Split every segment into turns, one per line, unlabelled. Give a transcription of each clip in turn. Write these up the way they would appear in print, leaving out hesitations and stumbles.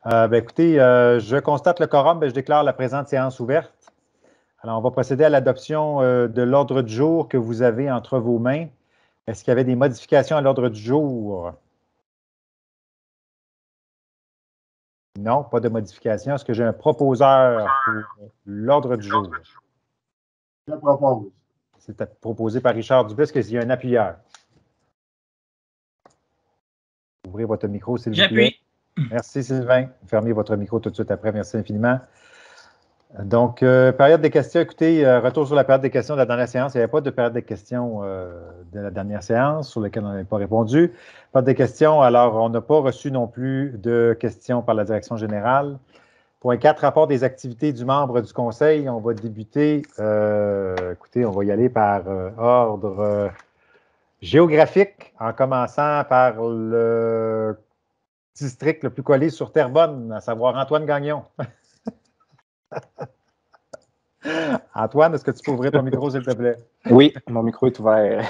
Écoutez, je constate le quorum, je déclare la présente séance ouverte. Alors, on va procéder à l'adoption de l'ordre du jour que vous avez entre vos mains. Est-ce qu'il y avait des modifications à l'ordre du jour? Non, pas de modification. Est-ce que j'ai un proposeur pour l'ordre du jour?
Je propose.
C'est proposé par Richard Dubé. Est-ce qu'il y a un appuyeur? Ouvrez votre micro, s'il vous plaît. Merci, Sylvain. Fermez votre micro tout de suite après. Merci infiniment. Donc, période des questions. Écoutez, retour sur la période des questions de la dernière séance. Il n'y avait pas de période des questions de la dernière séance sur laquelle on n'avait pas répondu. Période des questions. Alors, on n'a pas reçu non plus de questions par la direction générale. Point 4, rapport des activités du membre du conseil. On va débuter, écoutez, on va y aller par ordre géographique, en commençant par le district le plus collé sur Terrebonne, à savoir Antoine Gagnon. Antoine, est-ce que tu peux ouvrir ton micro, s'il te plaît?
Oui, mon micro est ouvert.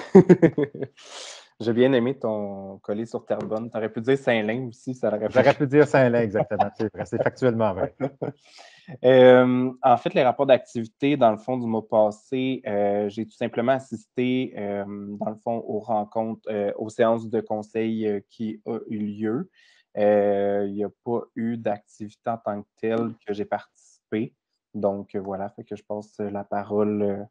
J'ai bien aimé ton coller sur Terrebonne. Tu aurais pu dire Saint-Lin aussi, ça aurait
J'aurais pu dire Saint-Lin, exactement. C'est vrai, c'est factuellement vrai.
En fait, les rapports d'activité, dans le fond, du mois passé, j'ai tout simplement assisté, dans le fond, aux rencontres, aux séances de conseil qui ont eu lieu. Il n'y a pas eu d'activité en tant que telle que j'ai participé. Donc, voilà, fait que je passe la parole.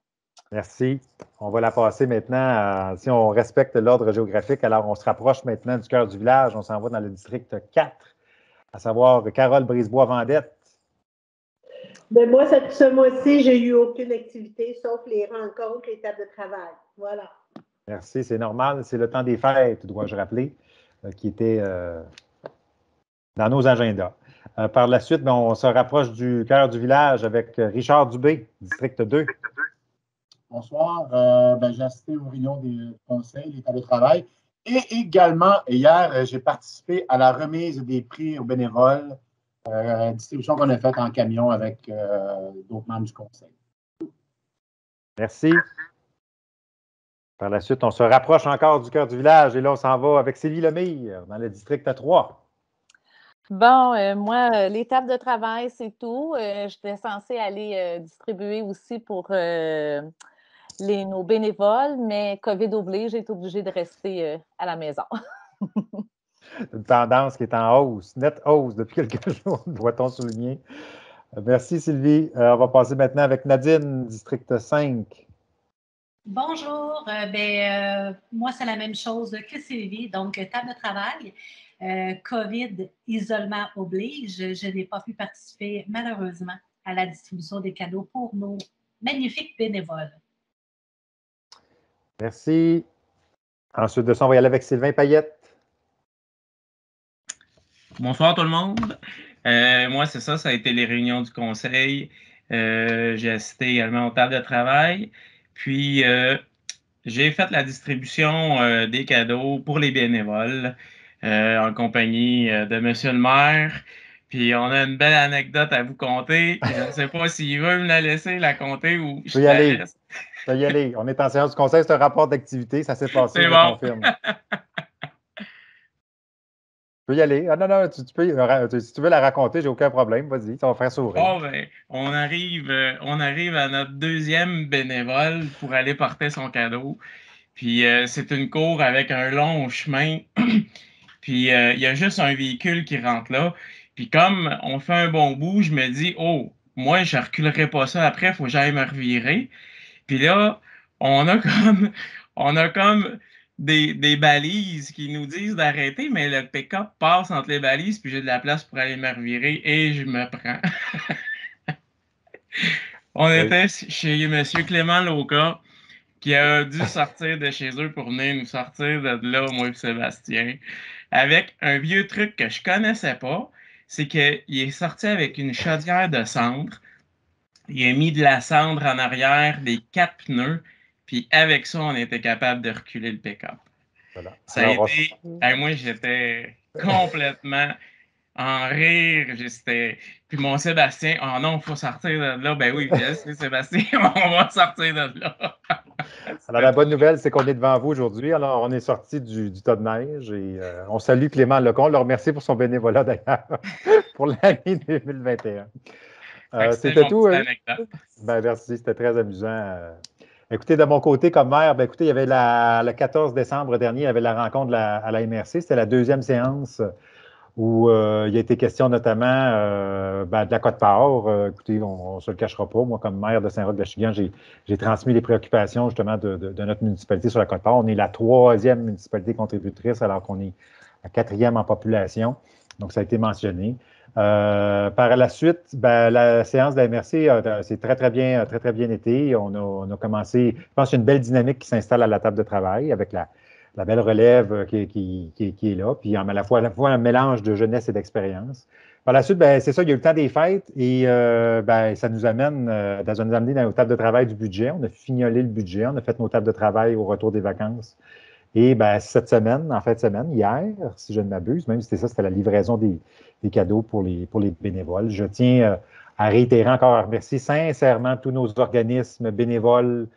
Merci. On va la passer maintenant. Si on respecte l'ordre géographique, alors on se rapproche maintenant du cœur du village. On s'en va dans le district 4, à savoir Carole Brisebois-Vendette.
Ben moi, ce mois-ci, j'ai eu aucune activité, sauf les rencontres, les tables de travail. Voilà.
Merci, c'est normal. C'est le temps des fêtes, dois-je rappeler, qui était dans nos agendas. Par la suite, on se rapproche du cœur du village avec Richard Dubé, district 2.
Bonsoir. J'ai assisté aux réunions des conseils, des tables de travail. Et également, hier, j'ai participé à la remise des prix aux bénévoles, distribution qu'on a faite en camion avec d'autres membres du conseil.
Merci. Par la suite, on se rapproche encore du cœur du village et là, on s'en va avec Sylvie Lemire dans le district 3.
Bon, moi, les tables de travail, c'est tout. J'étais censée aller distribuer aussi pour nos bénévoles, mais COVID oblige, j'ai été obligée de rester à la maison.
Une tendance qui est en hausse, nette hausse depuis quelques jours, doit-on souligner. Merci Sylvie. On va passer maintenant avec Nadine, district 5.
Bonjour, moi c'est la même chose que Sylvie, donc table de travail, COVID, isolement oblige, je n'ai pas pu participer malheureusement à la distribution des cadeaux pour nos magnifiques bénévoles.
Merci. Ensuite de ça, on va y aller avec Sylvain Payette.
Bonsoir tout le monde. Moi, c'est ça a été les réunions du conseil. J'ai assisté également aux tables de travail. Puis, j'ai fait la distribution des cadeaux pour les bénévoles en compagnie de Monsieur le maire. Puis, on a une belle anecdote à vous conter. Je ne sais pas s'il veut me la laisser, la compter ou je la laisse.
Je vais y aller. On est en séance du conseil, c'est un rapport d'activité. Ça s'est passé, je confirme. Tu peux y aller. Ah non, tu peux, si tu veux la raconter, j'ai aucun problème. Vas-y, ça va faire sourire.
Oh, on arrive à notre deuxième bénévole pour aller porter son cadeau. Puis c'est une cour avec un long chemin. Puis il y a juste un véhicule qui rentre là. Puis comme on fait un bon bout, je me dis, oh, moi, je ne reculerai pas ça après, il faut que j'aille me revirer. Puis là, on a comme des balises qui nous disent d'arrêter, mais le pick-up passe entre les balises, puis j'ai de la place pour aller me revirer et je me prends. On était chez M. Clément Loca, qui a dû sortir de chez eux pour venir nous sortir de là, moi et Sébastien, avec un vieux truc que je connaissais pas, c'est qu'il est sorti avec une chaudière de cendre, il a mis de la cendre en arrière, des 4 pneus, puis avec ça, on était capable de reculer le pick-up. Voilà. Ça a été... moi, j'étais complètement en rire. Puis mon Sébastien, oh non, il faut sortir de là. Ben oui, c'est Sébastien, on va sortir de là.
Alors, la bonne nouvelle, c'est qu'on est devant vous aujourd'hui. Alors, on est sorti du tas de neige et on salue Clément Lecomte. On le remercie pour son bénévolat d'ailleurs pour l'année 2021. C'était tout. Ben, merci, c'était très amusant. Écoutez, de mon côté, comme maire, ben, écoutez, il y avait le 14 décembre dernier, il y avait la rencontre à la MRC. C'était la deuxième séance où il y a été question notamment de la Côte-Part. Écoutez, on ne se le cachera pas. Moi, comme maire de Saint-Roch-de-Chigan, j'ai transmis les préoccupations justement de notre municipalité sur la Côte-Part. On est la 3e municipalité contributrice alors qu'on est la 4e en population. Donc, ça a été mentionné. Par la suite, la séance de la MRC, c'est très bien été. On a commencé, je pense qu'il y a une belle dynamique qui s'installe à la table de travail avec la belle relève qui est là, puis à la fois un mélange de jeunesse et d'expérience. Par la suite, c'est ça, il y a eu le temps des fêtes et ça nous amène dans nos tables de travail du budget. On a fignolé le budget, on a fait nos tables de travail au retour des vacances. Et cette semaine, en fin de semaine, hier, si je ne m'abuse, même si c'était la livraison des cadeaux pour les bénévoles. Je tiens à réitérer encore, à remercier sincèrement tous nos organismes bénévoles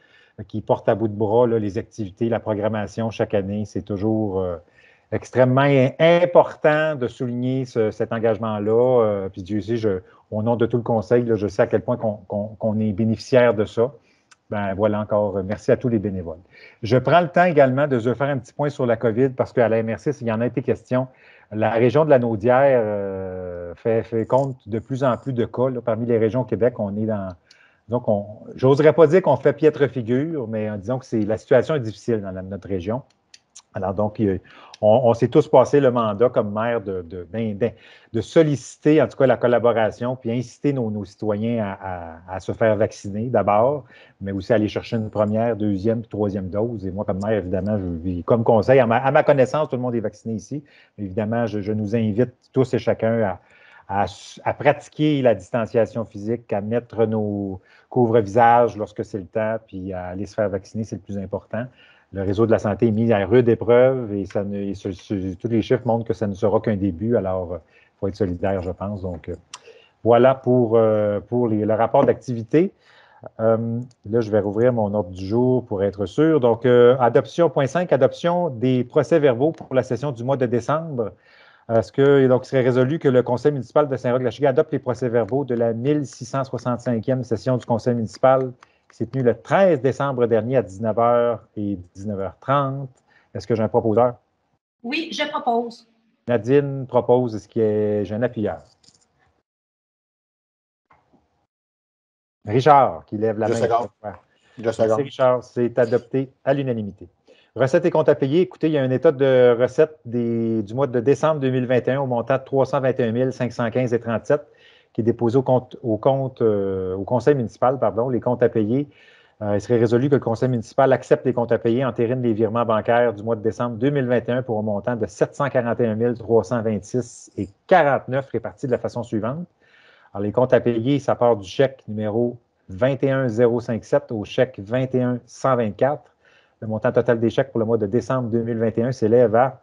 qui portent à bout de bras là, les activités, la programmation chaque année. C'est toujours extrêmement important de souligner cet engagement-là. Puis Dieu sait, au nom de tout le conseil, là, je sais à quel point qu'on est bénéficiaire de ça. Ben voilà encore, merci à tous les bénévoles. Je prends le temps également de faire un petit point sur la COVID parce qu'à la MRC, il y en a été question. La région de la Naudière fait compte de plus en plus de cas. Là, parmi les régions au Québec, on est dans... Donc, j'oserais pas dire qu'on fait piètre figure, mais disons que la situation est difficile dans notre région. Alors, donc, on s'est tous passé le mandat comme maire de solliciter, en tout cas, la collaboration, puis inciter nos citoyens à se faire vacciner d'abord, mais aussi aller chercher une première, deuxième, puis troisième dose. Et moi, comme maire, évidemment, comme conseil, à ma connaissance, tout le monde est vacciné ici. Évidemment, je nous invite tous et chacun à pratiquer la distanciation physique, à mettre nos couvre-visages lorsque c'est le temps, puis à aller se faire vacciner, c'est le plus important. Le réseau de la santé est mis à rude épreuve et tous les chiffres montrent que ça ne sera qu'un début. Alors, il faut être solidaire, je pense. Donc, voilà pour le rapport d'activité. Là, je vais rouvrir mon ordre du jour pour être sûr. Donc, point 5, adoption des procès-verbaux pour la session du mois de décembre. Est-ce que donc, il serait résolu que le Conseil municipal de Saint-Roch-de-Chigan adopte les procès-verbaux de la 1665e session du Conseil municipal qui s'est tenue le 13 décembre dernier à 19h et 19h30. Est-ce que j'ai un proposeur?
Oui, je propose.
Nadine propose. Est-ce que j'ai un appuyeur? Richard, qui lève la main. Merci, Richard. C'est adopté à l'unanimité. Recettes et comptes à payer. Écoutez, il y a un état de recettes du mois de décembre 2021 au montant de 321 515,37 qui est déposé au conseil municipal, les comptes à payer. Il serait résolu que le conseil municipal accepte les comptes à payer, entérine les virements bancaires du mois de décembre 2021 pour un montant de 741 326,49 répartis de la façon suivante. Alors, les comptes à payer, ça part du chèque numéro 21057 au chèque 21124. Le montant total des chèques pour le mois de décembre 2021 s'élève à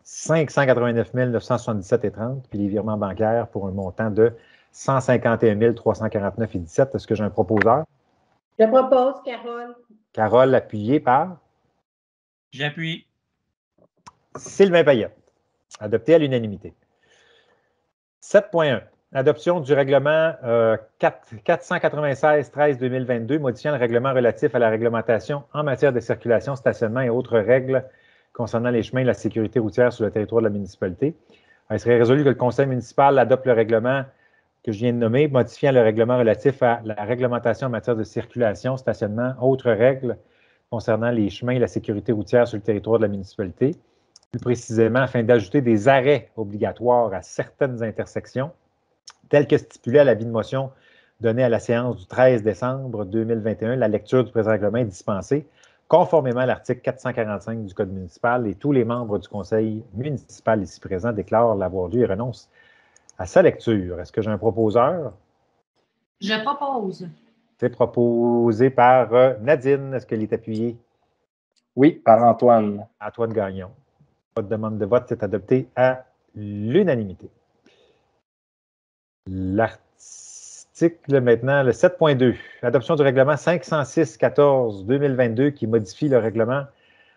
589 977,30, puis les virements bancaires pour un montant de 151 349,17. Est-ce que j'ai un proposeur?
Je propose, Carole.
Carole, appuyée par?
J'appuie.
Sylvain Payette. Adopté à l'unanimité. 7.1. Adoption du règlement 496-13-2022, modifiant le règlement relatif à la réglementation en matière de circulation, stationnement et autres règles concernant les chemins et la sécurité routière sur le territoire de la municipalité. Il serait résolu que le conseil municipal adopte le règlement que je viens de nommer, modifiant le règlement relatif à la réglementation en matière de circulation, stationnement, autres règles concernant les chemins et la sécurité routière sur le territoire de la municipalité. Plus précisément, afin d'ajouter des arrêts obligatoires à certaines intersections, tel que stipulé à l'avis de motion donné à la séance du 13 décembre 2021, la lecture du présent règlement est dispensée, conformément à l'article 445 du Code municipal, et tous les membres du conseil municipal ici présents déclarent l'avoir lu et renoncent à sa lecture. Est-ce que j'ai un proposeur?
Je propose.
C'est proposé par Nadine. Est-ce qu'elle est appuyée?
Oui, par Antoine.
Antoine Gagnon. Pas de demande de vote, c'est adopté à l'unanimité. L'article maintenant, le 7.2, adoption du règlement 506-14-2022 qui modifie le règlement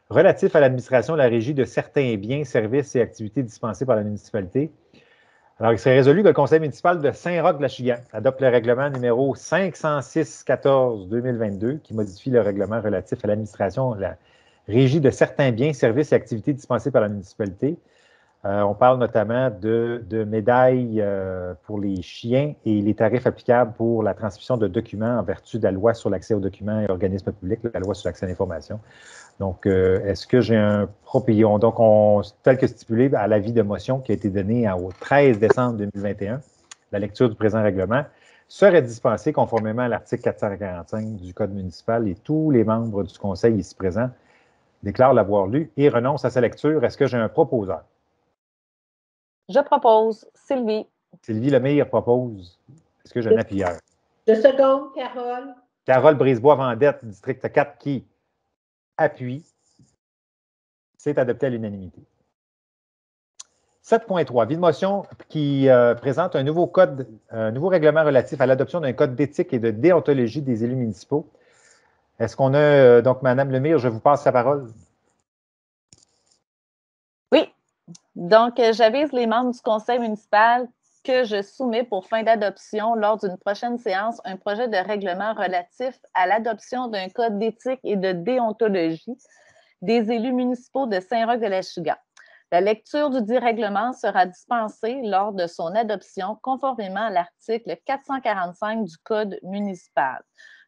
relatif à l'administration de la régie de certains biens, services et activités dispensés par la municipalité. Alors, il serait résolu que le conseil municipal de Saint-Roch-de-l'Achigan adopte le règlement numéro 506-14-2022 qui modifie le règlement relatif à l'administration de la régie de certains biens, services et activités dispensés par la municipalité. On parle notamment de médailles pour les chiens et les tarifs applicables pour la transmission de documents en vertu de la loi sur l'accès aux documents et organismes publics, la loi sur l'accès à l'information. Donc, est-ce que j'ai un propillon? Donc, tel que stipulé à l'avis de motion qui a été donné au 13 décembre 2021, la lecture du présent règlement serait dispensée conformément à l'article 445 du Code municipal et tous les membres du conseil ici présents déclarent l'avoir lu et renoncent à sa lecture. Est-ce que j'ai un proposeur?
Je propose. Sylvie.
Sylvie Lemire propose. Est-ce que j'ai un appuyeur?
Je seconde, Carole.
Carole Brisebois-Vendette, district 4, qui appuie. C'est adopté à l'unanimité. 7.3, vie de motion qui présente un nouveau règlement relatif à l'adoption d'un code d'éthique et de déontologie des élus municipaux. Est-ce qu'on a, donc, Mme Lemire, je vous passe la parole.
Oui. Donc, j'avise les membres du conseil municipal que je soumets pour fin d'adoption lors d'une prochaine séance un projet de règlement relatif à l'adoption d'un code d'éthique et de déontologie des élus municipaux de Saint-Roch-de-l'Achigan. La lecture du dit règlement sera dispensée lors de son adoption conformément à l'article 445 du Code municipal.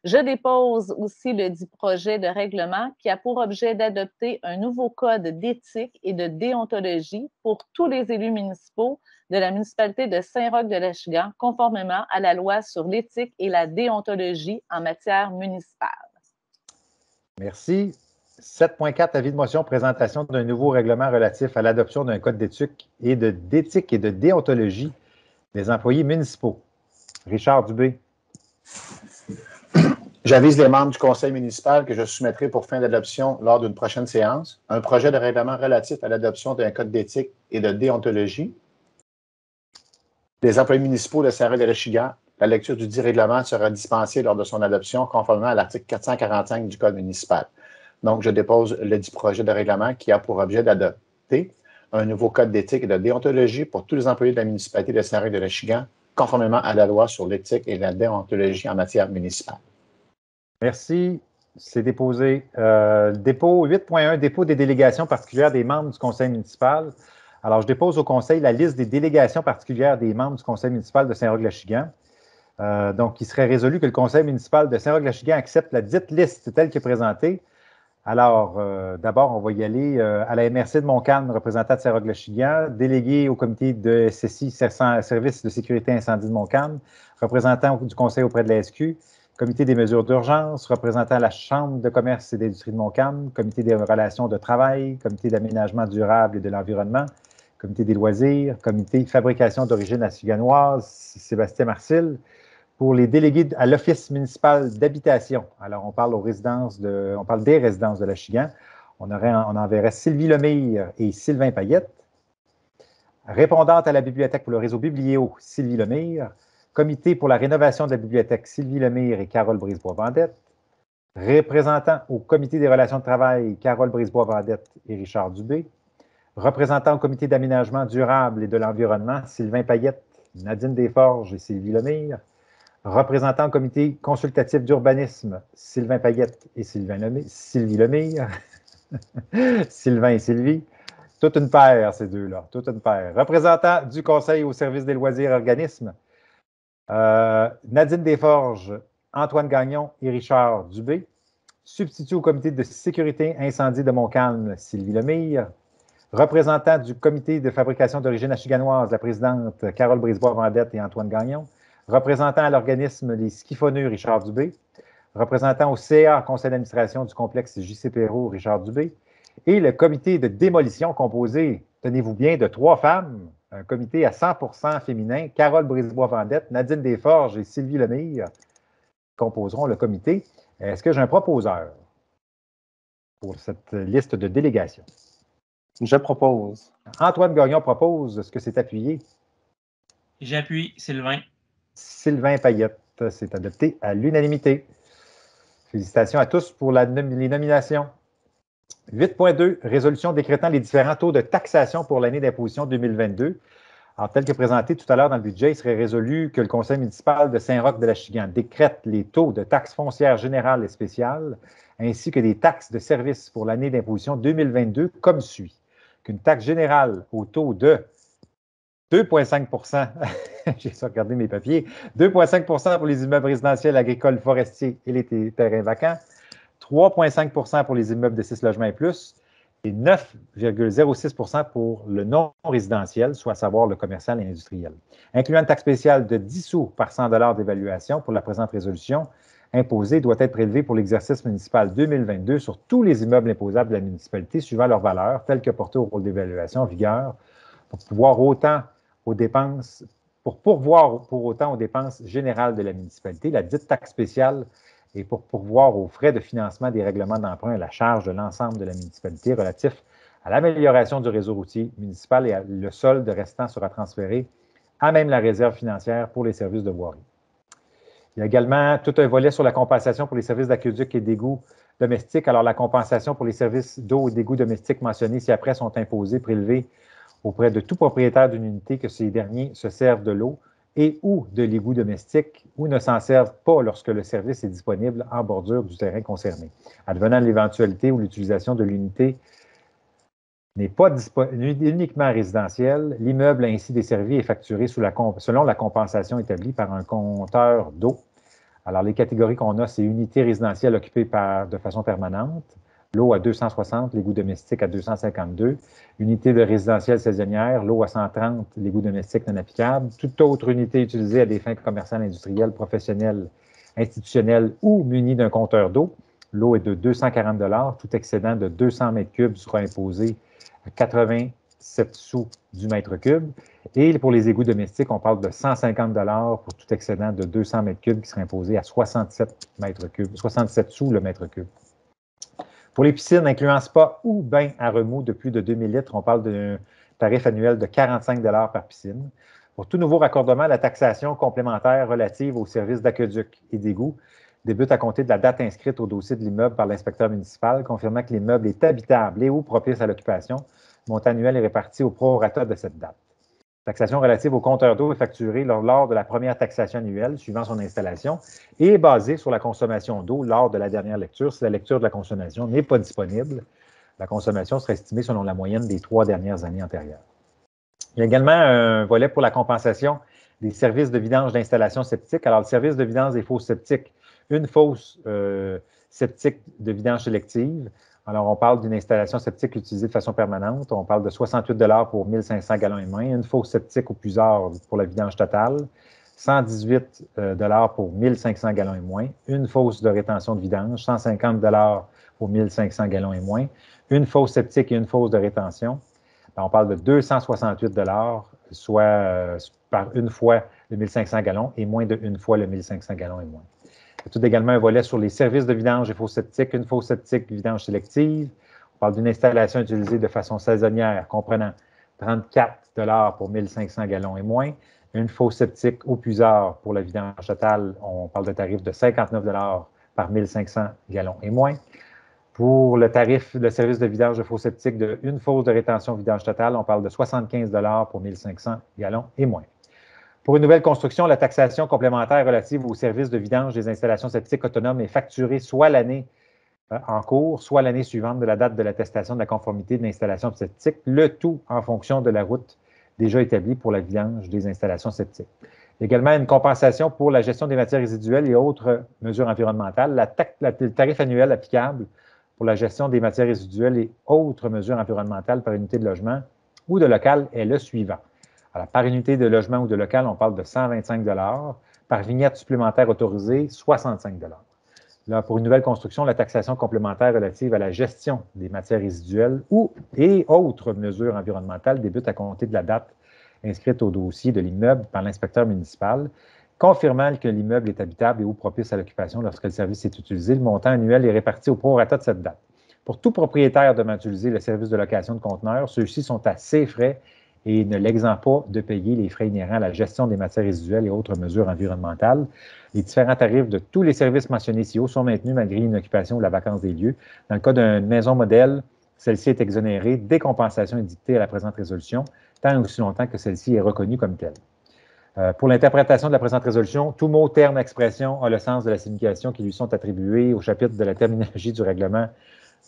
Je dépose aussi le dit projet de règlement qui a pour objet d'adopter un nouveau code d'éthique et de déontologie pour tous les élus municipaux de la municipalité de Saint-Roch-de-l'Achigan, conformément à la loi sur l'éthique et la déontologie en matière municipale.
Merci. 7.4, avis de motion, présentation d'un nouveau règlement relatif à l'adoption d'un code d'éthique et de déontologie des employés municipaux. Richard Dubé.
J'avise les membres du conseil municipal que je soumettrai pour fin d'adoption lors d'une prochaine séance un projet de règlement relatif à l'adoption d'un code d'éthique et de déontologie des employés municipaux de Saint-Roch-de-l'Achigan. La lecture du dit règlement sera dispensée lors de son adoption conformément à l'article 445 du Code municipal. Donc, je dépose le dit projet de règlement qui a pour objet d'adopter un nouveau code d'éthique et de déontologie pour tous les employés de la municipalité de Saint-Roch-de-l'Achigan, conformément à la loi sur l'éthique et la déontologie en matière municipale.
Merci. C'est déposé. Dépôt 8.1, dépôt des délégations particulières des membres du conseil municipal. Alors, je dépose au conseil la liste des délégations particulières des membres du conseil municipal de Saint-Roch-de-l'Achigan. Donc, il serait résolu que le conseil municipal de Saint-Roch-de-l'Achigan accepte la dite liste telle que présentée. Alors, d'abord, on va y aller à la MRC de Montcalm, représentant de Saint-Roch-de-l'Achigan, délégué au comité de SSI, Service de sécurité incendie de Montcalm, représentant du conseil auprès de la SQ, comité des mesures d'urgence, représentant la Chambre de commerce et d'industrie de Montcalm, comité des relations de travail, comité d'aménagement durable et de l'environnement, comité des loisirs, comité fabrication d'origine assuganoise, Sébastien Marcil. Pour les délégués à l'Office municipal d'habitation, alors on parle des résidences de l'Achigan. On enverrait Sylvie Lemire et Sylvain Payette. Répondante à la bibliothèque pour le réseau Bibliéo, Sylvie Lemire. Comité pour la rénovation de la bibliothèque, Sylvie Lemire et Carole Brisebois-Vendette. Représentant au comité des relations de travail, Carole Brisebois-Vendette et Richard Dubé. Représentant au comité d'aménagement durable et de l'environnement, Sylvain Payette, Nadine Desforges et Sylvie Lemire. Représentant au comité consultatif d'urbanisme, Sylvain Payette et Sylvie Lemire. Sylvain et Sylvie. Toute une paire, ces deux-là. Toute une paire. Représentant du Conseil au service des loisirs et organismes, Nadine Desforges, Antoine Gagnon et Richard Dubé. Substitut au comité de sécurité incendie de Montcalm, Sylvie Lemire. Représentant du comité de fabrication d'origine achiganoise, la présidente Carole Brisebois-Vendette et Antoine Gagnon. Représentant à l'organisme Les Skifonneux, Richard Dubé. Représentant au CA, conseil d'administration du complexe JC Perrault, Richard Dubé. Et le comité de démolition composé, tenez-vous bien, de 3 femmes, un comité à 100% féminin, Carole Brisebois-Vendette, Nadine Desforges et Sylvie Lemire composeront le comité. Est-ce que j'ai un proposeur pour cette liste de délégations?
Je propose.
Antoine Gagnon propose. Est-ce que c'est appuyé?
J'appuie, Sylvain.
Sylvain Payette. C'est adopté à l'unanimité. Félicitations à tous pour les nominations. 8.2, résolution décrétant les différents taux de taxation pour l'année d'imposition 2022. Alors, tel que présenté tout à l'heure dans le budget, il serait résolu que le Conseil municipal de Saint-Roch-de-l'Achigan décrète les taux de taxes foncières générales et spéciales, ainsi que des taxes de services pour l'année d'imposition 2022 comme suit. Qu'une taxe générale au taux de 2,5 j'ai ça regardé mes papiers, 2,5 pour les immeubles résidentiels, agricoles, forestiers et les terrains vacants, 3,5 pour les immeubles de 6 logements et plus, et 9,06 pour le non-résidentiel, soit à savoir le commercial et industriel. Incluant une taxe spéciale de 10 sous par 100 $ d'évaluation pour la présente résolution, imposée doit être prélevée pour l'exercice municipal 2022 sur tous les immeubles imposables de la municipalité suivant leur valeur, telle que portée au rôle d'évaluation en vigueur, pour pourvoir autant aux dépenses générales de la municipalité, la dite taxe spéciale, et pour pourvoir aux frais de financement des règlements d'emprunt à la charge de l'ensemble de la municipalité relatifs à l'amélioration du réseau routier municipal et le solde restant sera transféré à même la réserve financière pour les services de voirie. Il y a également tout un volet sur la compensation pour les services d'aqueduc et d'égouts domestiques. Alors, la compensation pour les services d'eau et d'égouts domestiques mentionnés ci-après sont imposés, prélevés auprès de tout propriétaire d'une unité que ces derniers se servent de l'eau et ou de l'égout domestique ou ne s'en servent pas lorsque le service est disponible en bordure du terrain concerné. Advenant l'éventualité où l'utilisation de l'unité n'est pas uniquement résidentielle, l'immeuble ainsi desservi est facturé selon la compensation établie par un compteur d'eau. Alors, les catégories qu'on a, c'est unité résidentielle occupée de façon permanente, l'eau à 260, l'égout domestique à 252, unité de résidentielle saisonnière, l'eau à 130, l'égout domestique non applicable, toute autre unité utilisée à des fins commerciales, industrielles, professionnelles, institutionnelles ou munie d'un compteur d'eau, l'eau est de 240 $, tout excédent de 200 mètres cubes sera imposé à 87 sous du mètre cube. Et pour les égouts domestiques, on parle de 150 $ pour tout excédent de 200 mètres cubes qui sera imposé à 67 sous le mètre cube. Pour les piscines incluant spa ou bain à remous de plus de 2000 litres, on parle d'un tarif annuel de 45 $ par piscine. Pour tout nouveau raccordement, la taxation complémentaire relative aux services d'aqueduc et d'égout débute à compter de la date inscrite au dossier de l'immeuble par l'inspecteur municipal, confirmant que l'immeuble est habitable et ou propice à l'occupation. Le montant annuel est réparti au prorata de cette date. La taxation relative au compteur d'eau est facturée lors de la première taxation annuelle suivant son installation et est basée sur la consommation d'eau lors de la dernière lecture. Si la lecture de la consommation n'est pas disponible, la consommation sera estimée selon la moyenne des 3 dernières années antérieures. Il y a également un volet pour la compensation des services de vidange d'installation septique. Alors, le service de vidange des fosses septiques, une fosse septique de vidange sélective. Alors, on parle d'une installation septique utilisée de façon permanente. On parle de 68 $ pour 1500 gallons et moins. Une fosse septique au puisard pour la vidange totale. 118 $ pour 1500 gallons et moins. Une fosse de rétention de vidange. 150 $ pour 1500 gallons et moins. Une fosse septique et une fosse de rétention. On parle de 268 $, soit par une fois le 1500 gallons et moins de une fois le 1500 gallons et moins. Il y a tout également un volet sur les services de vidange et fosses septiques, une fosse septique vidange sélective. On parle d'une installation utilisée de façon saisonnière comprenant 34 $ pour 1500 gallons et moins. Une fosse septique au puisard pour la vidange totale, on parle de tarif de 59 $ par 1500 gallons et moins. Pour le tarif de service de vidange de fosse septique d'une fosse de rétention vidange totale, on parle de 75 $ pour 1500 gallons et moins. Pour une nouvelle construction, la taxation complémentaire relative aux services de vidange des installations septiques autonomes est facturée soit l'année en cours, soit l'année suivante de la date de l'attestation de la conformité de l'installation septique, le tout en fonction de la route déjà établie pour la vidange des installations septiques. Il y a également une compensation pour la gestion des matières résiduelles et autres mesures environnementales. Le tarif annuel applicable pour la gestion des matières résiduelles et autres mesures environnementales par unité de logement ou de local est le suivant. Alors, par unité de logement ou de local, on parle de 125 $. Par vignette supplémentaire autorisée, 65 $. Là, pour une nouvelle construction, la taxation complémentaire relative à la gestion des matières résiduelles et autres mesures environnementales débute à compter de la date inscrite au dossier de l'immeuble par l'inspecteur municipal, confirmant que l'immeuble est habitable et ou propice à l'occupation lorsque le service est utilisé. Le montant annuel est réparti au prorata de cette date. Pour tout propriétaire devant utiliser le service de location de conteneurs, ceux-ci sont à ses frais et ne l'exemptent pas de payer les frais inhérents à la gestion des matières résiduelles et autres mesures environnementales. Les différents tarifs de tous les services mentionnés ci-haut sont maintenus malgré l'inoccupation ou la vacance des lieux. Dans le cas d'une maison modèle, celle-ci est exonérée des compensations édictées à la présente résolution, tant et aussi longtemps que celle-ci est reconnue comme telle. Pour l'interprétation de la présente résolution, tout mot, terme, expression a le sens de la signification qui lui sont attribués au chapitre de la terminologie du règlement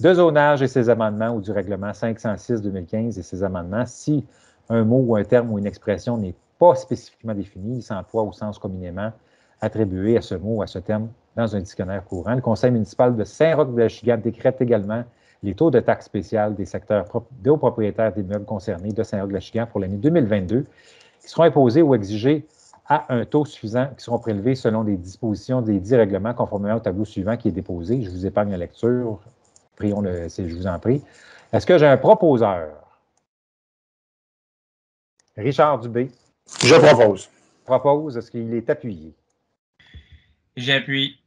de zonage et ses amendements ou du règlement 506-2015 et ses amendements. Si un mot ou un terme ou une expression n'est pas spécifiquement défini, il s'emploie au sens communément attribué à ce mot ou à ce terme dans un dictionnaire courant. Le Conseil municipal de Saint-Roch-de-L'Achigan décrète également les taux de taxes spéciales des secteurs aux propriétaires d'immeubles concernés de Saint-Roch-de-L'Achigan pour l'année 2022, qui seront imposés ou exigés à un taux suffisant, qui seront prélevés selon les dispositions des 10 règlements, conformément au tableau suivant qui est déposé. Je vous épargne la lecture. Prions-le, je vous en prie. Est-ce que j'ai un proposeur? Richard Dubé.
Je propose.
Propose. Est-ce qu'il est appuyé?
J'appuie.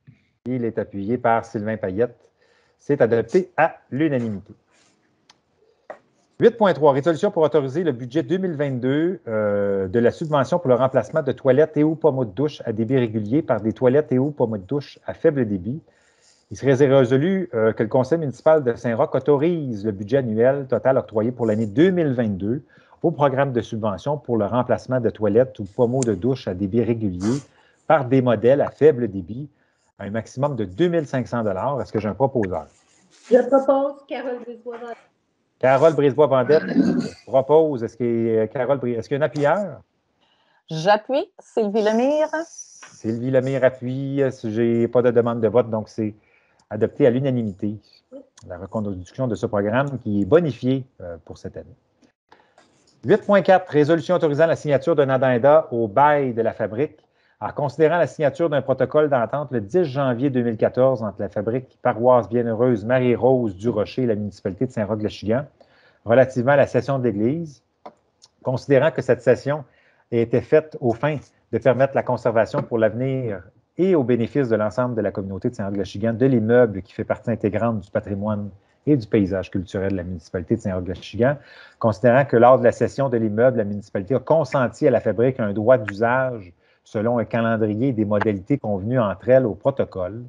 Il est appuyé par Sylvain Payette. C'est adopté à l'unanimité. 8.3. Résolution pour autoriser le budget 2022 de la subvention pour le remplacement de toilettes et ou pommeaux de douche à débit régulier par des toilettes et ou pommeaux de douche à faible débit. Il serait résolu que le Conseil municipal de Saint-Roch autorise le budget annuel total octroyé pour l'année 2022 au programme de subvention pour le remplacement de toilettes ou pommeaux de douche à débit régulier par des modèles à faible débit à un maximum de 2 500 $. Est-ce que j'ai un proposeur?
Je propose Carole Brisebois-Vendette.
Carole Brisebois-Vendette propose. Est-ce qu'il y a un appuyeur?
J'appuie. Sylvie Lemire.
Sylvie Lemire appuie. Je n'ai pas de demande de vote, donc c'est adopté à l'unanimité. La reconduction de ce programme qui est bonifié pour cette année. 8.4. Résolution autorisant la signature d'un addenda au bail de la fabrique en considérant la signature d'un protocole d'entente le 10 janvier 2014 entre la fabrique paroisse bienheureuse Marie-Rose du Rocher et la municipalité de Saint-Roch-de-L'Achigan relativement à la cession de l'Église, considérant que cette cession a été faite aux fins de permettre la conservation pour l'avenir et au bénéfice de l'ensemble de la communauté de Saint-Roch-de-L'Achigan de l'immeuble qui fait partie intégrante du patrimoine et du paysage culturel de la municipalité de Saint-Roch-de-L'Achigan, considérant que lors de la cession de l'immeuble, la municipalité a consenti à la fabrique un droit d'usage selon un calendrier et des modalités convenues entre elles au protocole,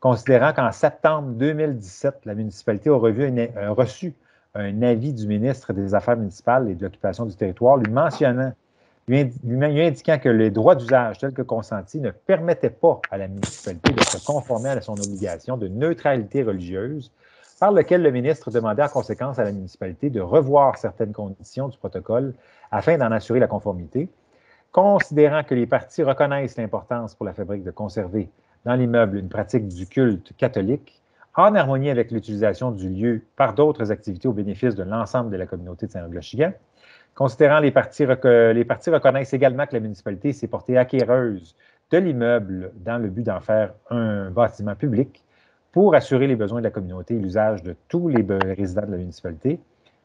considérant qu'en septembre 2017, la municipalité a reçu un avis du ministre des Affaires municipales et de l'occupation du territoire lui indiquant que les droits d'usage tels que consentis ne permettaient pas à la municipalité de se conformer à son obligation de neutralité religieuse, par lequel le ministre demandait en conséquence à la municipalité de revoir certaines conditions du protocole afin d'en assurer la conformité. Considérant que les parties reconnaissent l'importance pour la fabrique de conserver dans l'immeuble une pratique du culte catholique, en harmonie avec l'utilisation du lieu par d'autres activités au bénéfice de l'ensemble de la communauté de Saint-Roch-de-L'Achigan, considérant les parties reconnaissent également que la municipalité s'est portée acquéreuse de l'immeuble dans le but d'en faire un bâtiment public pour assurer les besoins de la communauté et l'usage de tous les résidents de la municipalité,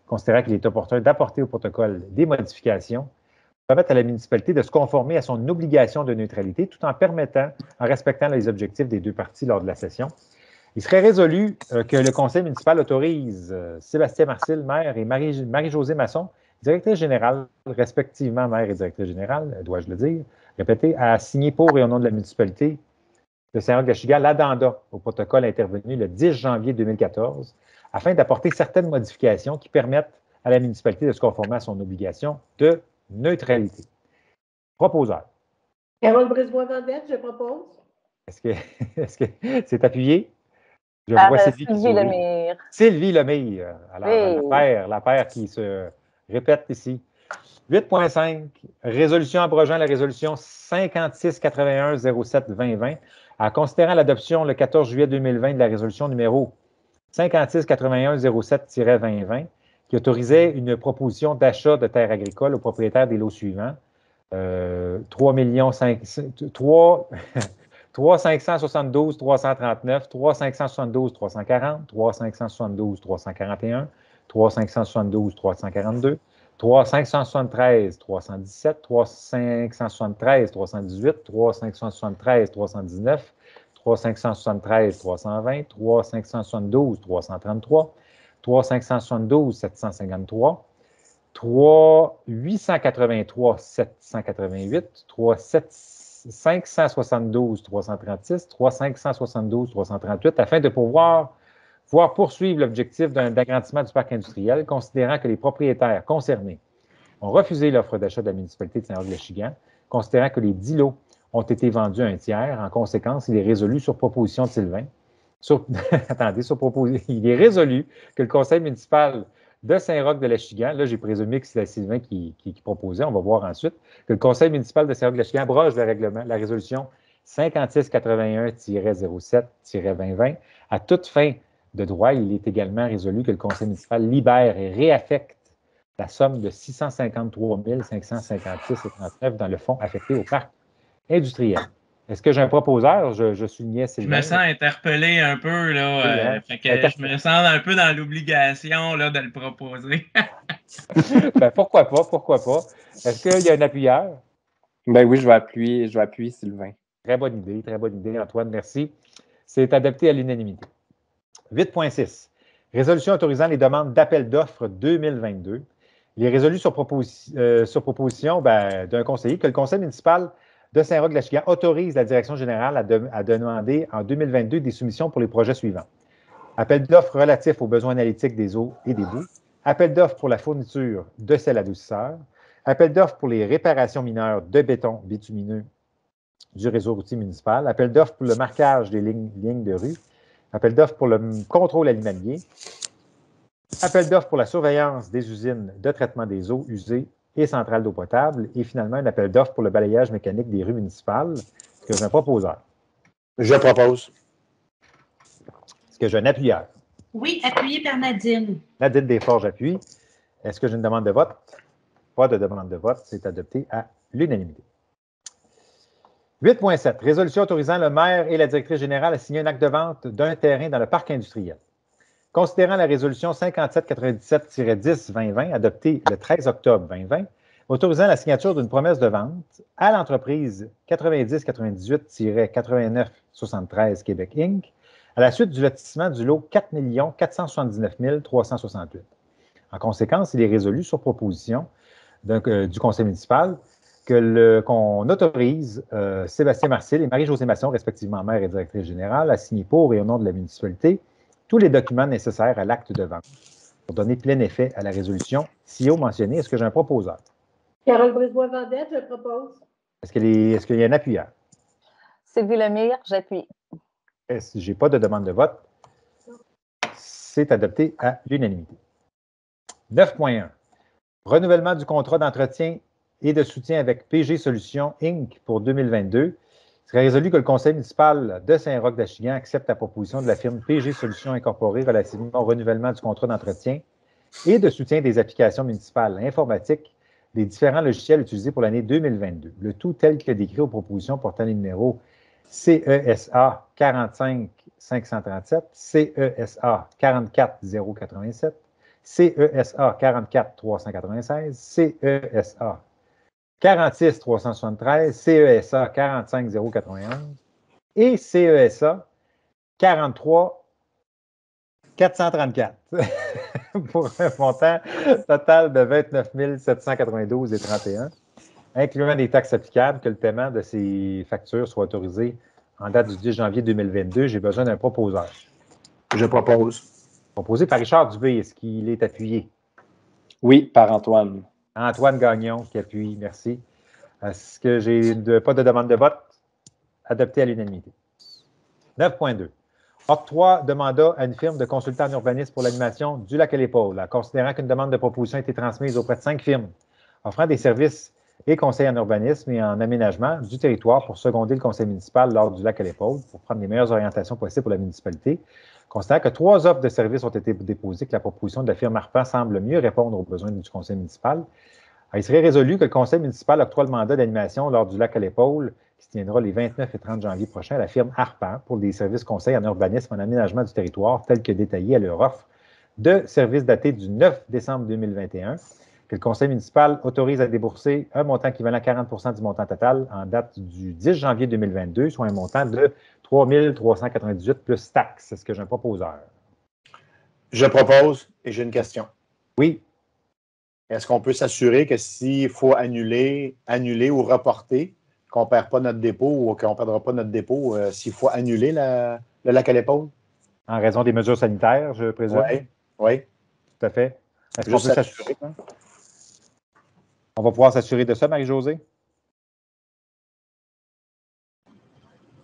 considérant qu'il est opportun d'apporter au protocole des modifications permettre à la municipalité de se conformer à son obligation de neutralité tout en respectant les objectifs des deux parties lors de la session. Il serait résolu que le conseil municipal autorise Sébastien Marcil, maire, et Marie-Josée Masson, directrice générale, respectivement maire et directrice générale, dois-je le dire, répétez, à signer pour et au nom de la municipalité de Saint-Roch-de-L'Achigan l'addenda au protocole intervenu le 10 janvier 2014 afin d'apporter certaines modifications qui permettent à la municipalité de se conformer à son obligation de neutralité. Proposeur.
Carole Brisebois-Vendette, je propose.
Est-ce que c'est appuyé? Je vois
Sylvie Lemire.
Sylvie Lemire. Alors, oui. La paire qui se répète ici. 8.5. Résolution abrogeant la résolution 5681-07-2020 en considérant l'adoption le 14 juillet 2020 de la résolution numéro 5681-07-2020 qui autorisait une proposition d'achat de terres agricoles aux propriétaires des lots suivants. 3 572 339, 3 572 340, 3 572 341, 3 572 342, 3 573 317, 3 573 318, 3 573 319, 3 573 320, 3 572 333, 3 572 753, 3 883 788, 3 572 336, 3 572 338, afin de pouvoir poursuivre l'objectif d'agrandissement du parc industriel, considérant que les propriétaires concernés ont refusé l'offre d'achat de la municipalité de Saint-Roch-de-L'Achigan, considérant que les 10 lots ont été vendus à un tiers. En conséquence, il est résolu sur proposition de Sylvain. Il est résolu que le conseil municipal de Saint-Roch-de-L'Achigan, là, j'ai présumé que c'est Sylvain qui proposait, on va voir ensuite, que le conseil municipal de Saint-Roch-de-L'Achigan abroge le règlement, la résolution 5681-07-2020. À toute fin de droit, il est également résolu que le conseil municipal libère et réaffecte la somme de 653 556,39 dans le fonds affecté au parc industriel. Est-ce que j'ai un proposeur? Je soulignais Sylvain.
Je me sens interpellé un peu, là. Fait que je me sens un peu dans l'obligation là, de le proposer.
Ben, pourquoi pas? Est-ce qu'il y a un appuyeur?
Ben oui, je vais appuyer Sylvain.
Très bonne idée, Antoine, merci. C'est adopté à l'unanimité. 8.6. Résolution autorisant les demandes d'appel d'offres 2022. Il est résolu sur proposition d'un conseiller que le conseil municipal de Saint-Roch-de-L'Achigan autorise la direction générale à demander en 2022 des soumissions pour les projets suivants. Appel d'offres relatif aux besoins analytiques des eaux et des boues. Appel d'offres pour la fourniture de sel adoucisseur. Appel d'offres pour les réparations mineures de béton bitumineux du réseau routier municipal. Appel d'offres pour le marquage des lignes de rue. Appel d'offres pour le contrôle animalier. Appel d'offres pour la surveillance des usines de traitement des eaux usées et centrales d'eau potable. Et finalement, un appel d'offres pour le balayage mécanique des rues municipales. Est-ce que j'ai un proposeur?
Je propose.
Est-ce que j'ai un appuyeur?
Oui, appuyé par Nadine.
Nadine Desforges appuie. Est-ce que j'ai une demande de vote? Pas de demande de vote. C'est adopté à l'unanimité. 8.7. Résolution autorisant le maire et la directrice générale à signer un acte de vente d'un terrain dans le parc industriel. Considérant la résolution 5797-10-2020 adoptée le 13 octobre 2020, autorisant la signature d'une promesse de vente à l'entreprise 9098-8973 Québec Inc. à la suite du lotissement du lot 4 479 368. En conséquence, il est résolu sur proposition du conseil municipal qu'on autorise Sébastien Marcil et Marie-Josée Masson, respectivement maire et directrice générale, à signer pour et au nom de la municipalité tous les documents nécessaires à l'acte de vente pour donner plein effet à la résolution si haut mentionnée. Est-ce que j'ai un proposeur?
Carole Brisebois-Vendette, je propose.
Est-ce qu'il y a un appuyeur?
Sylvie Lemire, j'appuie.
Si je n'ai pas de demande de vote, c'est adopté à l'unanimité. 9.1. Renouvellement du contrat d'entretien et de soutien avec PG Solutions Inc. pour 2022. Il serait résolu que le conseil municipal de Saint-Roch-de-L'Achigan accepte la proposition de la firme PG Solutions Incorporée relativement au renouvellement du contrat d'entretien et de soutien des applications municipales informatiques des différents logiciels utilisés pour l'année 2022. Le tout tel que décrit aux propositions portant les numéros CESA 45 537, CESA 44 087, CESA 44 396, CESA 46 373, CESA 45 091 et CESA 43 434 pour un montant total de 29 792,31, incluant des taxes applicables, que le paiement de ces factures soit autorisé en date du 10 janvier 2022. J'ai besoin d'un proposeur.
Je propose.
Proposé par Richard Dubé. Est-ce qu'il est appuyé?
Oui, par Antoine.
Antoine Gagnon qui appuie. Merci. Est-ce que j'ai pas de demande de vote? Adopté à l'unanimité. 9.2. Octroi de mandat à une firme de consultants en urbanisme pour l'animation du lac à l'épaule, considérant qu'une demande de proposition a été transmise auprès de 5 firmes offrant des services et conseils en urbanisme et en aménagement du territoire pour seconder le conseil municipal lors du lac à l'épaule pour prendre les meilleures orientations possibles pour la municipalité. Considérant que 3 offres de services ont été déposées, que la proposition de la firme Arpan semble mieux répondre aux besoins du conseil municipal, il serait résolu que le conseil municipal octroie le mandat d'animation lors du lac à l'épaule qui se tiendra les 29 et 30 janvier prochains à la firme Arpan pour des services conseils en urbanisme et en aménagement du territoire tels que détaillés à leur offre de services datés du 9 décembre 2021, que le conseil municipal autorise à débourser un montant équivalent à 40 du montant total en date du 10 janvier 2022, soit un montant de 3 398 plus taxes. Est-ce que j'ai un proposeur?
Je propose et j'ai une question.
Oui.
est-ce qu'on peut s'assurer que s'il faut annuler ou reporter, qu'on ne perd pas notre dépôt ou qu'on ne perdra pas notre dépôt, s'il faut annuler le lac à l'épaule?
En raison des mesures sanitaires, je présume?
Oui.
Tout à fait. Est-ce qu'on peut s'assurer? On va pouvoir s'assurer de ça, Marie-Josée?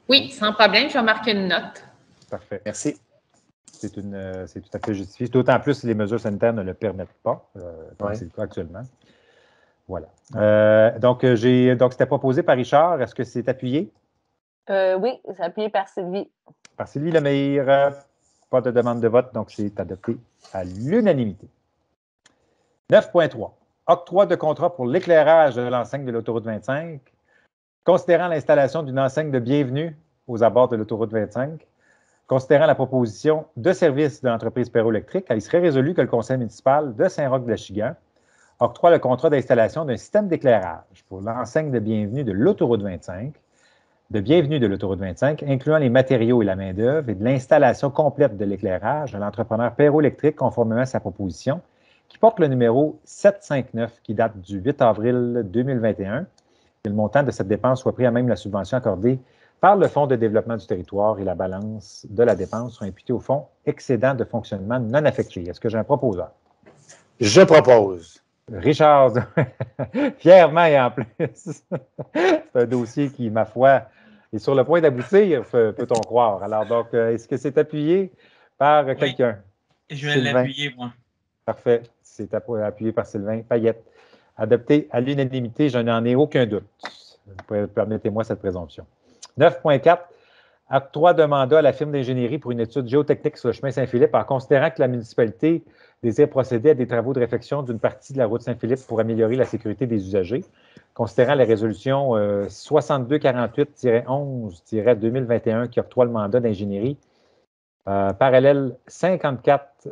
Oui, sans problème. Je vais marquer une note.
Parfait.
Merci.
C'est tout à fait justifié. D'autant plus si les mesures sanitaires ne le permettent pas, comme c'est le cas actuellement. Voilà. Donc, c'était proposé par Richard. Est-ce que c'est appuyé?
Oui, c'est appuyé par Sylvie.
Par Sylvie Lemire. Pas de demande de vote, donc c'est adopté à l'unanimité. 9.3. Octroi de contrat pour l'éclairage de l'enseigne de l'autoroute 25. Considérant l'installation d'une enseigne de bienvenue aux abords de l'autoroute 25, considérant la proposition de service de l'entreprise Perrault Électrique, il serait résolu que le conseil municipal de Saint-Roch-de-L'Achigan octroie le contrat d'installation d'un système d'éclairage pour l'enseigne de bienvenue de l'autoroute 25, incluant les matériaux et la main-d'œuvre et de l'installation complète de l'éclairage de l'entrepreneur Perrault Électrique conformément à sa proposition, qui porte le numéro 759 qui date du 8 avril 2021. Que le montant de cette dépense soit pris à même la subvention accordée par le Fonds de développement du territoire et la balance de la dépense soit imputée au fonds excédent de fonctionnement non affecté. Est-ce que j'ai un proposeur?
Je propose.
Richard, fièrement et en plus. C'est un dossier qui, ma foi, est sur le point d'aboutir, peut-on croire. Alors, donc, est-ce que c'est appuyé par quelqu'un?
Je vais l'appuyer, moi.
Parfait. C'est appuyé par Sylvain Payette. Adopté à l'unanimité, je n'en ai aucun doute. Permettez-moi cette présomption. 9.4. Octroi de mandat à la firme d'ingénierie pour une étude géotechnique sur le chemin Saint-Philippe en considérant que la municipalité désire procéder à des travaux de réfection d'une partie de la route Saint-Philippe pour améliorer la sécurité des usagers. Considérant la résolution 6248-11-2021 qui octroie le mandat d'ingénierie parallèle 54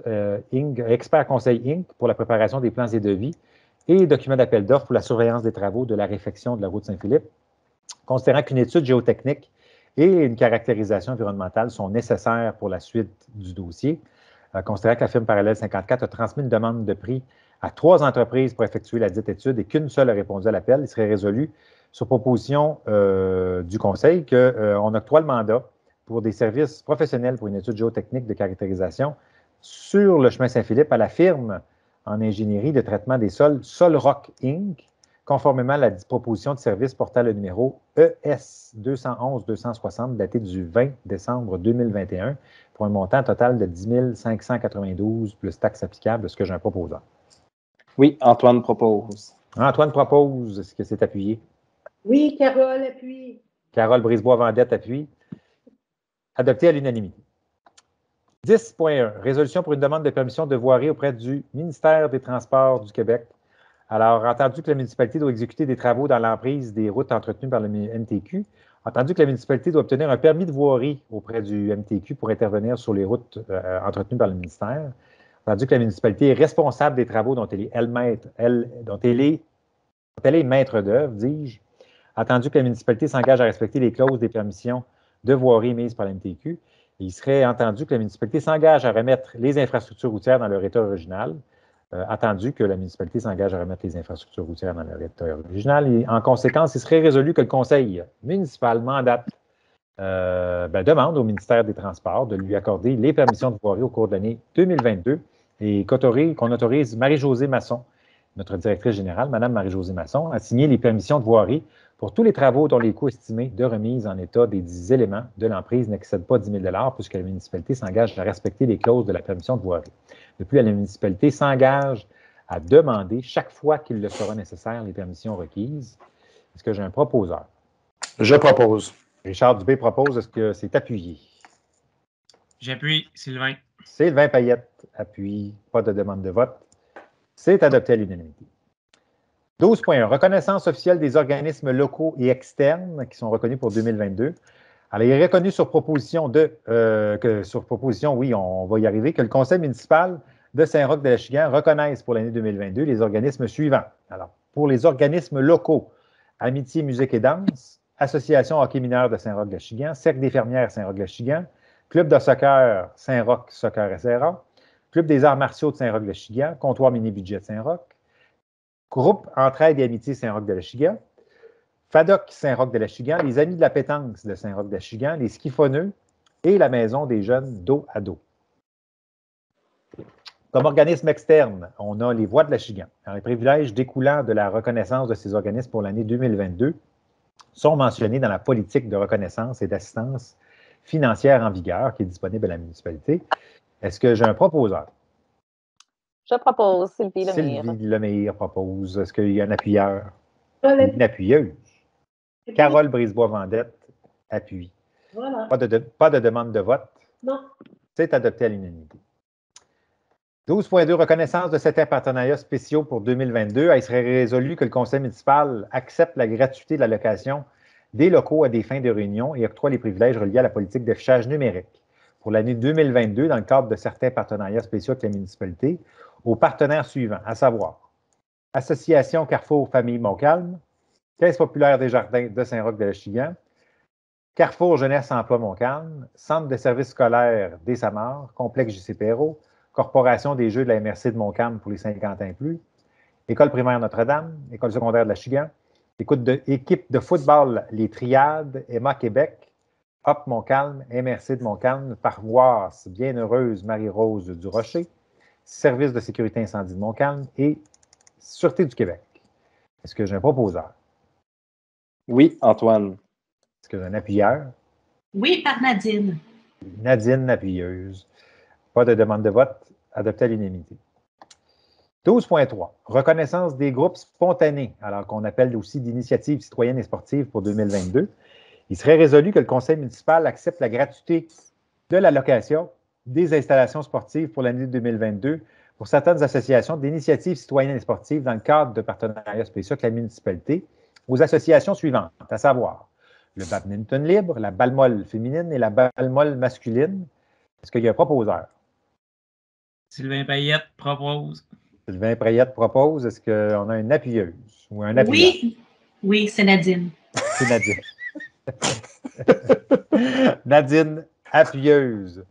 Expert Conseil Inc. pour la préparation des plans et devis et documents d'appel d'offres pour la surveillance des travaux de la réfection de la route Saint-Philippe, considérant qu'une étude géotechnique et une caractérisation environnementale sont nécessaires pour la suite du dossier, considérant que la firme Parallèle 54 a transmis une demande de prix à 3 entreprises pour effectuer la dite étude et qu'une seule a répondu à l'appel, il serait résolu sur proposition du Conseil qu'on octroie le mandat pour des services professionnels pour une étude géotechnique de caractérisation sur le chemin Saint-Philippe à la firme en ingénierie de traitement des sols Solrock Inc., conformément à la proposition de service portant le numéro ES 211-260 daté du 20 décembre 2021 pour un montant total de 10 592 plus taxes applicables. Est-ce que j'ai un proposeur?
Oui, Antoine propose.
Antoine propose. Est-ce que c'est appuyé?
Oui, Carole appuie.
Carole Brisebois-Vendette appuie. Adopté à l'unanimité. 10.1. Résolution pour une demande de permission de voirie auprès du ministère des Transports du Québec. Alors, entendu que la municipalité doit exécuter des travaux dans l'emprise des routes entretenues par le MTQ, entendu que la municipalité doit obtenir un permis de voirie auprès du MTQ pour intervenir sur les routes entretenues par le ministère, entendu que la municipalité est responsable des travaux dont elle est maître d'œuvre, dis-je, entendu que la municipalité s'engage à respecter les clauses des permissions de voirie émises par le MTQ, il serait entendu que la municipalité s'engage à remettre les infrastructures routières dans leur état original, attendu que la municipalité s'engage à remettre les infrastructures routières dans leur état original. Et en conséquence, il serait résolu que le conseil municipal demande au ministère des Transports de lui accorder les permissions de voirie au cours de l'année 2022 et qu'on autorise Marie-Josée Masson, notre directrice générale, Mme Marie-Josée Masson, à signer les permissions de voirie pour tous les travaux dont les coûts estimés de remise en état des éléments de l'emprise n'excèdent pas 10 000 puisque la municipalité s'engage à respecter les clauses de la permission de voirie. De plus, la municipalité s'engage à demander chaque fois qu'il le sera nécessaire les permissions requises. Est-ce que j'ai un proposeur?
Je propose.
Richard Dubé propose. Est-ce que c'est appuyé?
J'appuie, Sylvain.
Sylvain Payette appuie. Pas de demande de vote. C'est adopté à l'unanimité. 12.1. Reconnaissance officielle des organismes locaux et externes qui sont reconnus pour 2022. Alors, il est reconnu sur proposition oui, on va y arriver, que le conseil municipal de Saint-Roch-de-L'Achigan reconnaisse pour l'année 2022 les organismes suivants. Alors, pour les organismes locaux, Amitié, musique et danse, Association hockey mineur de Saint-Roch-de-L'Achigan, Cercle des fermières Saint-Roch-de-L'Achigan, Club de soccer Saint-Roch Soccer SRA, Club des arts martiaux de Saint-Roch-de-L'Achigan, Comptoir mini-budget de Saint-Roch, Groupe Entraide et Amitié Saint-Roch-de-l'Achigan, FADOC Saint-Roch-de-l'Achigan, les Amis de la pétanque de Saint-Roch-de-l'Achigan, les Skifonneux et la Maison des jeunes dos à dos. Comme organisme externe, on a les Voix de l'Achigan. Les privilèges découlant de la reconnaissance de ces organismes pour l'année 2022 sont mentionnés dans la politique de reconnaissance et d'assistance financière en vigueur qui est disponible à la municipalité. Est-ce que j'ai un proposeur?
Je propose Sylvie Lemire.
Sylvie Lemire propose. Est-ce qu'il y a un appuyeur? Une appuyeuse. Carole Brisebois-Vendette appuie.
Voilà.
Pas de demande de vote.
Non.
C'est adopté à l'unanimité. 12.2. Reconnaissance de certains partenariats spéciaux pour 2022. Il serait résolu que le conseil municipal accepte la gratuité de la location des locaux à des fins de réunion et octroie les privilèges reliés à la politique d'affichage numérique pour l'année 2022 dans le cadre de certains partenariats spéciaux avec la municipalité aux partenaires suivants, à savoir Association Carrefour Famille Montcalm, Caisse populaire des jardins de Saint-Roch-de-l'Achigan, Carrefour Jeunesse Emploi Montcalm, Centre de services scolaires des Samars, Complexe JC Perrot, Corporation des Jeux de la MRC de Montcalm pour les 50 ans et plus, École primaire Notre-Dame, École secondaire de l'Achigan, équipe de football Les Triades, Emma Québec, Hop Montcalm, MRC de Montcalm, Paroisse Bienheureuse Marie-Rose du Rocher, Service de sécurité incendie de Montcalm et Sûreté du Québec. Est-ce que j'ai un proposeur?
Oui, Antoine.
Est-ce que j'ai un appuyeur?
Oui, par Nadine.
Nadine, appuyeuse. Pas de demande de vote. Adopté à l'unanimité. 12.3. Reconnaissance des groupes spontanés, alors qu'on appelle aussi d'initiatives citoyennes et sportives pour 2022. Il serait résolu que le conseil municipal accepte la gratuité de la location des installations sportives pour l'année 2022 pour certaines associations d'initiatives citoyennes et sportives dans le cadre de partenariats spéciaux avec la municipalité aux associations suivantes, à savoir le badminton libre, la balle molle féminine et la balle molle masculine. Est-ce qu'il y a un proposeur?
Sylvain Payette propose.
Sylvain Payette propose. Est-ce qu'on a une appuyeuse ou un appuyeur?
Oui, c'est Nadine.
C'est Nadine. Nadine, appuyeuse.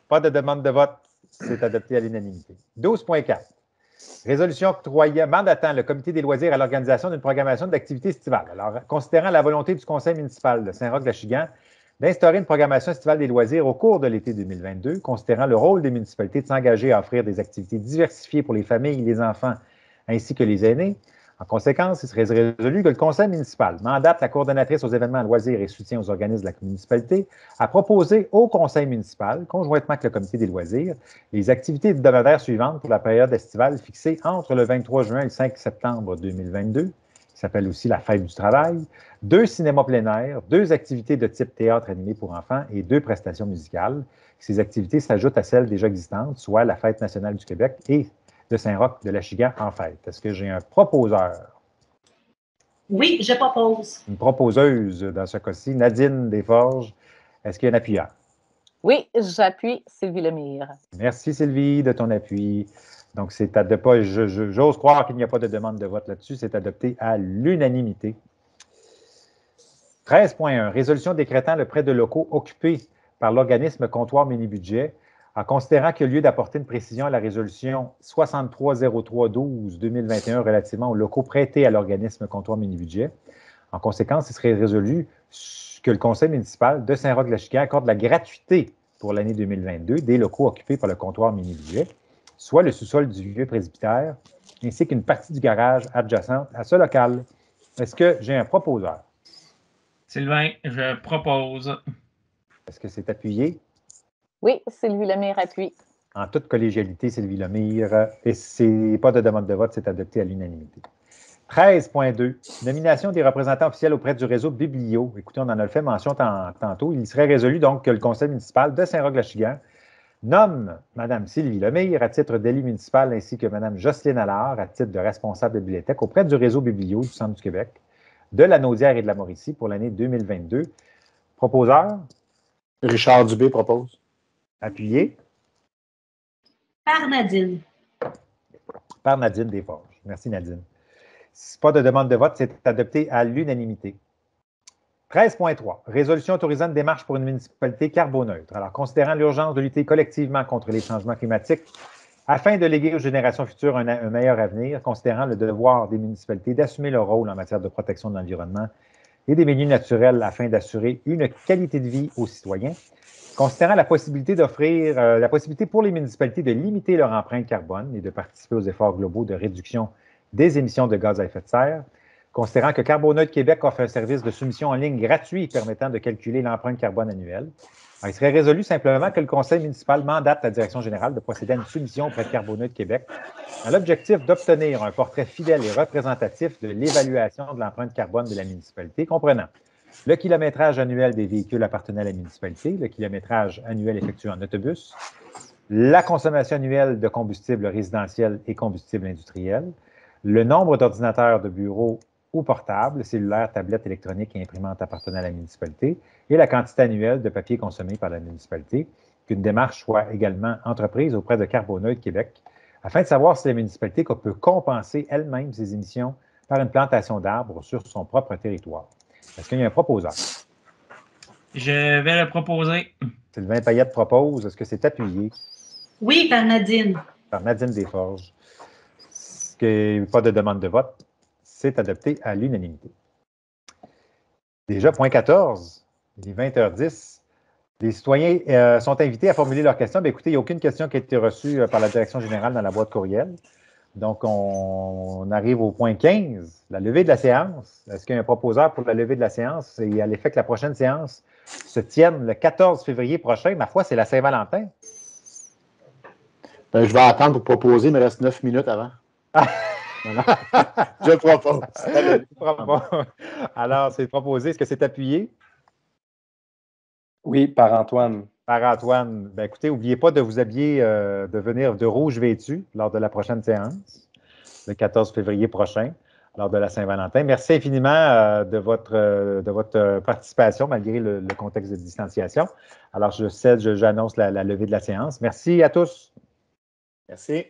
Pas de demande de vote. C'est adopté à l'unanimité. 12.4. Résolution octroyant, mandatant le comité des loisirs à l'organisation d'une programmation d'activités estivales. Alors, considérant la volonté du conseil municipal de Saint-Roch-de-l'Achigan d'instaurer une programmation estivale des loisirs au cours de l'été 2022, considérant le rôle des municipalités de s'engager à offrir des activités diversifiées pour les familles, les enfants ainsi que les aînés. En conséquence, il serait résolu que le conseil municipal mandate la coordonnatrice aux événements loisirs et soutien aux organismes de la municipalité à proposer au conseil municipal, conjointement avec le comité des loisirs, les activités hebdomadaires suivantes pour la période estivale fixée entre le 23 juin et le 5 septembre 2022, qui s'appelle aussi la fête du travail, 2 cinémas plein air, 2 activités de type théâtre animé pour enfants et 2 prestations musicales. Ces activités s'ajoutent à celles déjà existantes, soit la Fête nationale du Québec et de Saint-Roch-de-l'Achigan en fête. Est-ce que j'ai un proposeur?
Oui, je propose.
Une proposeuse dans ce cas-ci, Nadine Desforges. Est-ce qu'il y a un appuyeur?
Oui, j'appuie Sylvie Lemire.
Merci Sylvie de ton appui. Donc, c'est adopté. J'ose croire qu'il n'y a pas de demande de vote là-dessus. C'est adopté à l'unanimité. 13.1. Résolution décrétant le prêt de locaux occupés par l'organisme Comptoir Mini-Budget en considérant qu'il y a lieu d'apporter une précision à la résolution 630312-2021 relativement aux locaux prêtés à l'organisme Comptoir Mini-Budget. En conséquence, il serait résolu que le conseil municipal de Saint-Roch-de-l'Achigan accorde la gratuité pour l'année 2022 des locaux occupés par le Comptoir Mini-Budget, soit le sous-sol du vieux presbytère, ainsi qu'une partie du garage adjacente à ce local. Est-ce que j'ai un proposeur?
Sylvain, je propose.
Est-ce que c'est appuyé?
Oui, Sylvie Lemire appuie.
En toute collégialité, Sylvie Lemire. Et c'est pas de demande de vote, c'est adopté à l'unanimité. 13.2. Nomination des représentants officiels auprès du réseau Biblio. Écoutez, on en a fait mention tantôt. Il serait résolu donc que le conseil municipal de Saint-Roch-de-l'Achigan nomme Mme Sylvie Lemire à titre d'élu municipal ainsi que Mme Jocelyne Allard à titre de responsable de bibliothèque auprès du réseau Biblio du Centre du Québec, de la Naudière et de la Mauricie pour l'année 2022. Proposeur?
Richard Dubé propose.
Appuyé?
Par Nadine.
Par Nadine Desforges. Merci, Nadine. Pas de demande de vote, c'est adopté à l'unanimité. 13.3. Résolution autorisant une démarche pour une municipalité carboneutre. Alors, considérant l'urgence de lutter collectivement contre les changements climatiques Afin de léguer aux générations futures un meilleur avenir, considérant le devoir des municipalités d'assumer leur rôle en matière de protection de l'environnement et des milieux naturels afin d'assurer une qualité de vie aux citoyens, considérant la possibilité d'offrir la possibilité pour les municipalités de limiter leur empreinte carbone et de participer aux efforts globaux de réduction des émissions de gaz à effet de serre, considérant que Carboneutre Québec offre un service de soumission en ligne gratuit permettant de calculer l'empreinte carbone annuelle. Alors, il serait résolu simplement que le conseil municipal mandate la direction générale de procéder à une soumission auprès de Carboneutre Québec dans l'objectif d'obtenir un portrait fidèle et représentatif de l'évaluation de l'empreinte carbone de la municipalité, comprenant le kilométrage annuel des véhicules appartenant à la municipalité, le kilométrage annuel effectué en autobus, la consommation annuelle de combustible résidentiel et combustible industriel, le nombre d'ordinateurs de bureau ou portables, cellulaires, tablettes électroniques et imprimantes appartenant à la municipalité, et la quantité annuelle de papier consommé par la municipalité, qu'une démarche soit également entreprise auprès de Carboneutre Québec, afin de savoir si la municipalité peut compenser elle-même ses émissions par une plantation d'arbres sur son propre territoire. Est-ce qu'il y a un proposeur?
Je vais le proposer.
Sylvain Payette propose. Est-ce que c'est appuyé?
Oui, par Nadine.
Par Nadine Desforges. Pas de demande de vote. C'est adopté à l'unanimité. Déjà, point 14, il est 20h10. Les citoyens sont invités à formuler leurs questions. Bien, écoutez, il n'y a aucune question qui a été reçue par la direction générale dans la boîte courriel. Donc, on arrive au point 15, la levée de la séance. Est-ce qu'il y a un proposeur pour la levée de la séance? Et à l'effet que la prochaine séance se tienne le 14 février prochain. Ma foi, c'est la Saint-Valentin.
Ben, je vais attendre pour proposer, il me reste 9 minutes avant. Je propose.
Alors, c'est proposé. Est-ce que c'est appuyé?
Oui, par Antoine.
Par Antoine. Ben, écoutez, n'oubliez pas de vous habiller, de venir de rouge vêtu lors de la prochaine séance, le 14 février prochain, lors de la Saint-Valentin. Merci infiniment de votre participation, malgré le contexte de distanciation. Alors, j'annonce la levée de la séance. Merci à tous.
Merci.